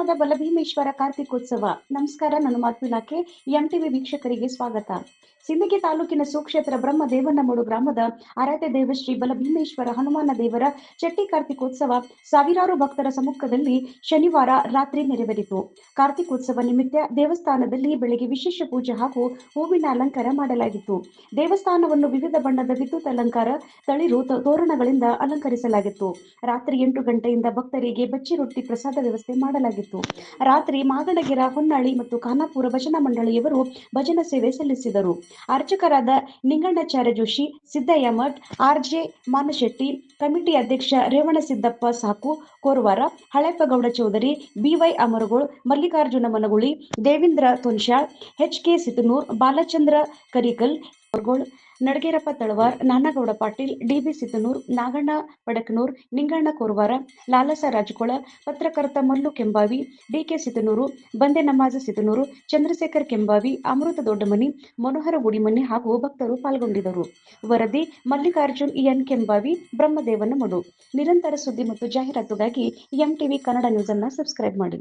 ಗ್ರಾಮದ ಬಲಭೀಮೇಶ್ವರ ಕಾರ್ತಿಕೋತ್ಸವ. ನಮಸ್ಕಾರ, ನಾನು ಮಾತು ಇಲಾಖೆ ಎಂಟಿವಿ ವೀಕ್ಷಕರಿಗೆ ಸ್ವಾಗತ. ಸಿಂದಗಿ ತಾಲೂಕಿನ ಸುಕ್ಷೇತ್ರ ಬ್ರಹ್ಮದೇವನಮಡು ಗ್ರಾಮದ ಆರಾಧ್ಯ ದೇವ ಶ್ರೀ ಬಲಭೀಮೇಶ್ವರ ಹನುಮಾನ ದೇವರ ಚೆಟ್ಟಿ ಕಾರ್ತಿಕೋತ್ಸವ ಸಾವಿರಾರು ಭಕ್ತರ ಸಮ್ಮುಖದಲ್ಲಿ ಶನಿವಾರ ರಾತ್ರಿ ನೆರವೇರಿತು. ಕಾರ್ತಿಕೋತ್ಸವ ನಿಮಿತ್ತ ದೇವಸ್ಥಾನದಲ್ಲಿ ಬೆಳಗ್ಗೆ ವಿಶೇಷ ಪೂಜೆ ಹಾಗೂ ಹೂವಿನ ಅಲಂಕಾರ ಮಾಡಲಾಗಿತ್ತು. ದೇವಸ್ಥಾನವನ್ನು ವಿವಿಧ ಬಣ್ಣದ ವಿದ್ಯುತ್ ಅಲಂಕಾರ, ತಳಿರು ತೋರಣಗಳಿಂದ ಅಲಂಕರಿಸಲಾಗಿತ್ತು. ರಾತ್ರಿ 8 ಗಂಟೆಯಿಂದ ಭಕ್ತರಿಗೆ ಬಚ್ಚಿ ರೊಟ್ಟಿ ಪ್ರಸಾದ ವ್ಯವಸ್ಥೆ ಮಾಡಲಾಗಿತ್ತು. ರಾತ್ರಿ ಮಾಗಣಗೆರ, ಹೊನ್ನಾಳಿ ಮತ್ತು ಖಾನಾಪುರ ಭಜನಾ ಮಂಡಳಿಯವರು ಭಜನಾ ಸೇವೆ ಸಲ್ಲಿಸಿದರು. ಅರ್ಚಕರಾದ ನಿಂಗಣ್ಣಾಚಾರ್ಯ ಜೋಶಿ, ಸಿದ್ದಯ್ಯ ಮಠ್, ಆರ್ಜೆ ಮಾನಶೆಟ್ಟಿ, ಕಮಿಟಿ ಅಧ್ಯಕ್ಷ ರೇವಣಸಿದ್ದಪ್ಪ ಸಾಕು Koravara, ಹಳೆಪ್ಪಗೌಡ Chaudhary, B Y ಅಮರಗೋಳ್, Mallikarjuna Managuli, Devendra ತೊನ್ಶಾಳ್, HK. ಸಿತನೂರ್, Balachandra Karikal ಅವರ್ಗೋಳ್, ನಡಗೇರಪ್ಪ Talawar, ನಾನಗೌಡ Patil, DB. ಸಿತನೂರ್, Naganna ಪಡಕನೂರ್, Ninganna Koravara, ಲಾಲಸ ರಾಜಕೋಳ, ಪತ್ರಕರ್ತ ಮಲ್ಲು ಕೆಂಬಾವಿ, ಡಿ.ಕೆ. ಸಿತನೂರು, ಬಂದೆ ನಮಾಜ ಸಿತನೂರು, ಚಂದ್ರಶೇಖರ್ ಕೆಂಬಾವಿ, ಅಮೃತ ದೊಡ್ಡಮನಿ, ಮನೋಹರ ಗುಡಿಮನಿ ಹಾಗೂ ಭಕ್ತರು ಪಾಲ್ಗೊಂಡಿದ್ದರು. ವರದಿ ಮಲ್ಲಿಕಾರ್ಜುನ್ ಎನ್ ಕೆಂಬಾವಿ, ಬ್ರಹ್ಮದೇವನಮಡು. ನಿರಂತರ ಸುದ್ದಿ ಮತ್ತು ಜಾಹೀರಾತುಗಾಗಿ ಎಂಟಿವಿ ಕನ್ನಡ ನ್ಯೂಸ್ ಅನ್ನು ಸಬ್ಸ್ಕ್ರೈಬ್ ಮಾಡಿ.